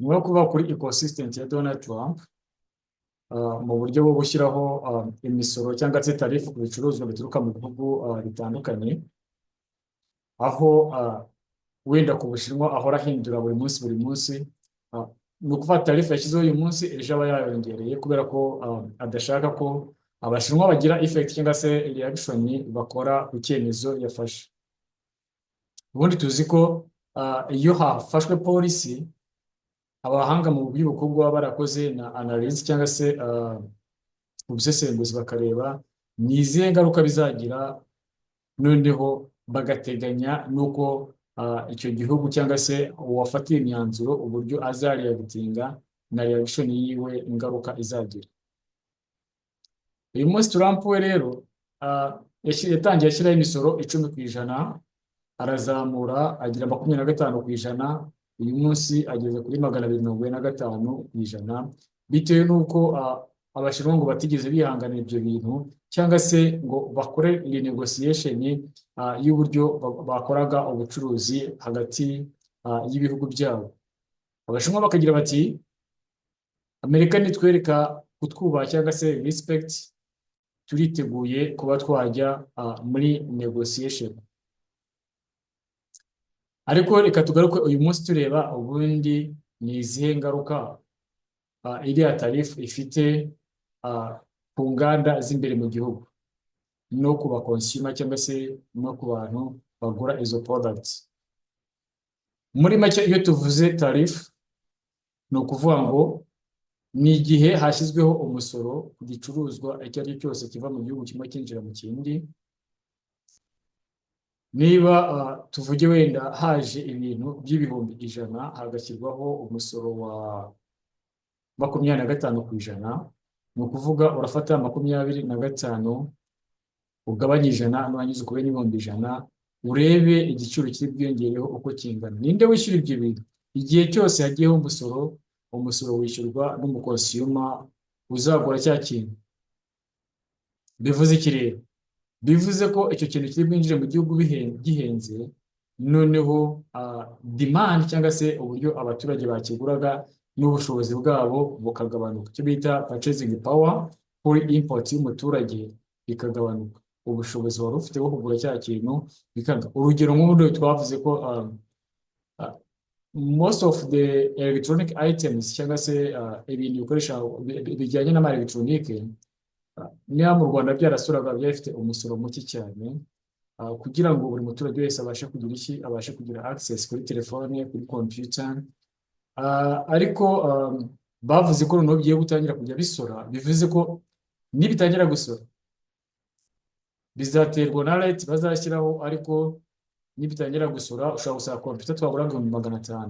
nyuma yo kuba kuri ecosystem ya Donald Trump mu buryo bwo gushyiraho imisoro cyangwa se tarifu ku bicuruzwa bituruka mu bihugu bitandukanye, aho wenda ku Bushinwa ahora ahindura buri munsi. Ni ukuvuga tarifu yashyizeho uyu munsi ejo aba yayongereye kubera ko adashaka ko Abashinwa bagira effect cyangwa se reaction bakora ku cyemezo yafashe. Ubundi tuzi ko iyo hafashwe polisi, abahanga mu by'ubukungu baba barakoze na analysis cyangwa se ubusesenguzi bakareba ni izihe ngaruka bizagira, noneho bagateganya nuko icyo gihugu cyangwa se uwafatiye imyanzuro uburyo azareagitinga na reaction yiwe ingaruka izagira. Uyu munsi Trump we rero yatangiye ashyiraho imisoro 10%, arazamura agira 25%. Uyu munsi ageze kuri 245%, bitewe n'uko Abashinwa ngo batigeze bihanganira ibyo bintu cyangwa se ngo bakore renegotiation y'uburyo bakoraga ubucuruzi hagati y'ibihugu byabo. Abashinwa bakagira bati Amerika nitwereka kutwubaha cyangwa se respect, turiteguye kuba twajya muri negotiation. Ariko reka tugaruke uyu munsi tureba ubundi ni izihe ngaruka iriya tarifu ifite ku nganda z'imbere mu gihugu no ku ba consumer cyangwa se no ku bantu bagura izo products. Muri make iyo tuvuze tarifu ni ukuvuga ngo ni igihe hashyizweho umusoro ku gicuruzwa icyo ari cyo cyose kiva mu gihugu kimwe cyinjira mu kindi. Niba tuvuge wenda haje ibintu by'ibihumbi 100, hagashyirwaho umusoro wa 25%, ni ukuvuga urafata 25 ugabanya 100 nurangiza ukube n'ibihumbi 100, urebe igiciro kiri bwiyongereho uko kingana. Ninde wishyura ibyo bintu? Igihe cyose hagiyeho umusoro wishyurwa n'umukonsiyuma uzagura cya kintu. Bivuze iki rero? Bivuze ko icyo kintu kiri bwinjire mu gihugu gihenze, noneho demand cyangwa se uburyo abaturage bakiguraga n'ubushobozi bwabo bukagabanuka. Icyo bita purchasing power kuri import y'umuturage bikagabanuka, ubushobozi wari ufite bwo kugura cya kintu bikanga. Urugero nk'ubundi twavuze ko most of the electronic items cyangwa se ibintu bikoresha bijyanye n'ama electronic, niba mu Rwanda byarasuraga byafite umusoro muke cyane, kugira ngo buri muturage wese abashe kugira abashe kugira access kuri telefone, kuri computer. Ariko bavuze ko noneho bigiye gutangira kujya bisora. Bivuze ko nibitangira gusora bizaterwa na rate bazashyiraho, ariko nibitangira gusora ushobora gusaba computer twaguraga 500,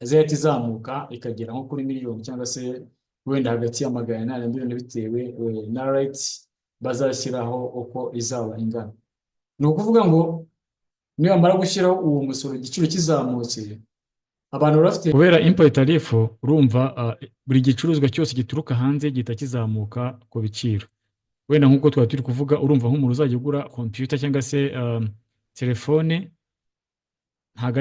izahita izamuka ikagera nko kuri miliyoni cyangwa se wenda hagati ya 800 na miliyoni, bitewe na rate bazashyiraho uko izaba ingana. Ni ukuvuga ngo niba mara gushyiraho uwo musoro igiciro kizamutse, abantu bafite kubera import tarifu, urumva buri gicuruzwa cyose gituruka hanze gihita kizamuka ku biciro. Wenda nk'uko twari turi kuvuga, urumva nk'umuntu uzajya ugura computer cyangwa se telefone, ntago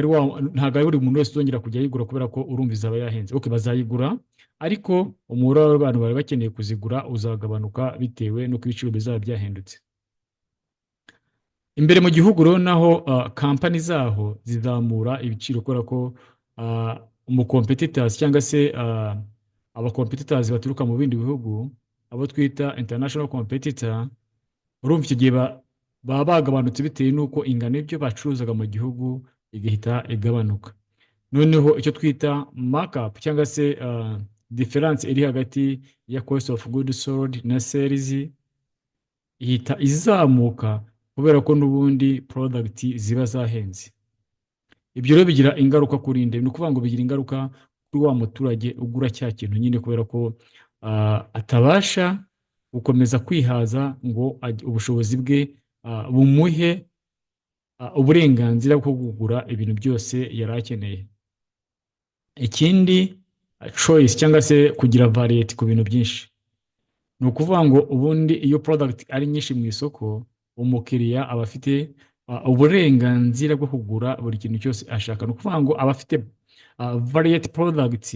ari buri muntu wese uzongera kujya yigura kubera ko urumva izaba yahenze. Bazayigura, ariko umubare w'abantu bari bakeneye kuzigura uzagabanuka bitewe n'uko ibiciro bizaba byahindutse. Imbere mu gihugu rero naho company zaho zizamura ibiciro kubera ko umucompetitors cyangwa se abacompetitors baturuka mu bindi bihugu, abo twita international competitor, urumva icyo gihe baba bagabanutse bitewe n'uko ingano y'ibyo bacuruzaga mu gihugu igahita igabanuka. Noneho icyo twita markup cyangwa se difference iri hagati ya cost of goods sold na sales ihita izamuka kubera ko n'ubundi product ziba zahenze. Ibyo rero bigira ingaruka kuri nde? Ni ukuvuga ngo bigira ingaruka kuri wa muturage ugura cya kintu nyine, kubera ko atabasha gukomeza kwihaza ngo ubushobozi bwe bumuhe uburenganzira bwo kugura ibintu byose yari akeneye. Ikindi, choice cyangwa se kugira variety ku bintu byinshi. Ni ukuvuga ngo ubundi iyo product ari nyinshi mu isoko, umukiriya aba afite uburenganzira bwo kugura buri kintu cyose ashaka. Ni ukuvuga ngo aba afite variety products,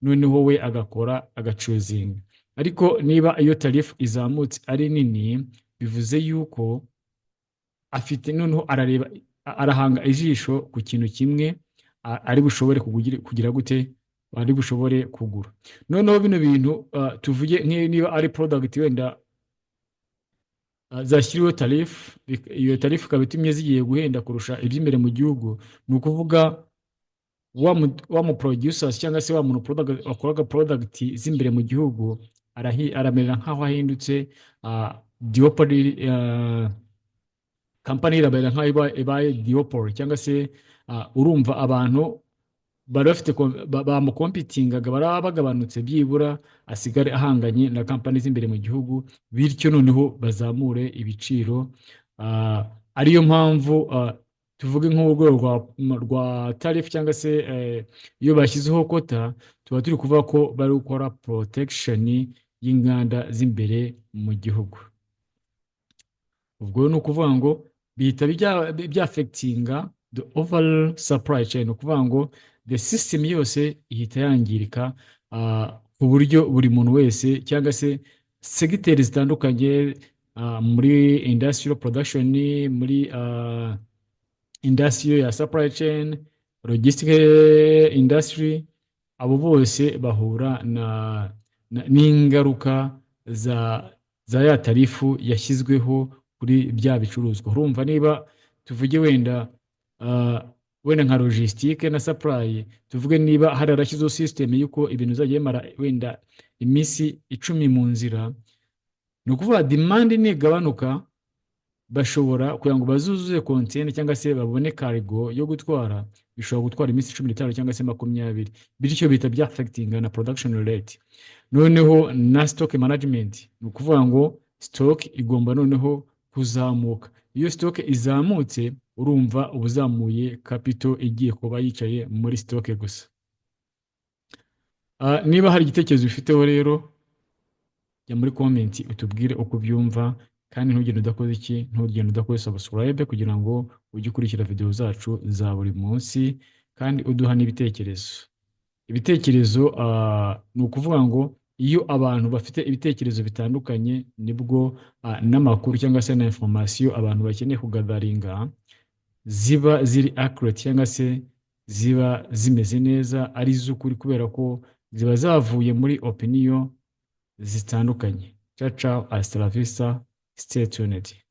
noneho we agakora agacuzinga. Ariko niba iyo tarifu izamutse ari nini, bivuze yuko afite noneho arahanga ijisho ku kintu kimwe ari bushobore kugira gute, ari bushobore kugura. Noneho bino bintu tuvuge niba ari product wenda zashyiriweho tarifu, iyo tarifu ikaba itumye zigiye guhenda kurusha iby'imbere mu gihugu, ni ukuvuga wa mu producers cyangwa se wa muntu wakoraga product z'imbere mu gihugu aramera nk'aho ahindutse duopoly, company irabera nk'aho ibaye duopoly, cyangwa se urumva abantu bari bafite bamukompitingaga baraba bagabanutse, byibura asigare ahanganye na kampani z'imbere mu gihugu, bityo noneho bazamure ibiciro. Ariyo mpamvu tuvuge nk'urwego rwa tarifu cyangwa se iyo bashyizeho kota, tuba turi kuvuga ko bari gukora protection y'inganda z'imbere mu gihugu. Ubwo ni ukuvuga ngo bihita byafekitinga the overall supply chain, ukuvuga ngo the system yose ihita yangirika, ku buryo buri muntu wese cyangwa se segiteri zitandukanye muri industrial production, muri industry ya supply chain, logistic industry, abo bose bahura n'ingaruka za ya tarifu yashyizweho kuri bya bicuruzwa. Urumva niba tuvuge wenda nka logistique na supply, tuvuge niba hari arashyizeho system yuko ibintu bizajya bimara wenda iminsi 10 mu nzira, ni ukuvuga demand nigabanuka, bashobora kugira ngo bazuzuze container cyangwa se babone cargo yo gutwara, bishobora gutwara iminsi 15 cyangwa se 20, bityo bita bya affecting na production rate. Noneho na stock management, ni ukuvuga ngo stock igomba noneho kuzamuka. Iyo stock izamutse, urumva ubuzamuye capital igiye kuba yicaye muri stock gusa. Niba hari igitekerezo bifiteho rero, jya muri comment utubwire uko byumva, kandi ntugende udakoze subscribe kugira ngo ujye ukurikira video zacu za buri munsi, kandi uduha n'ibitekerezo. Ibitekerezo ni ukuvuga ngo iyo abantu bafite ibitekerezo bitandukanye, nibwo n'amakuru cyangwa se na information abantu bakeneye kugadaringa ziba ziri accurate cyangwa se ziba zimeze neza, ari z'ukuri, kubera ko ziba zavuye muri opinion zitandukanye. Ciao ciao, hasta la vista, stay tuned.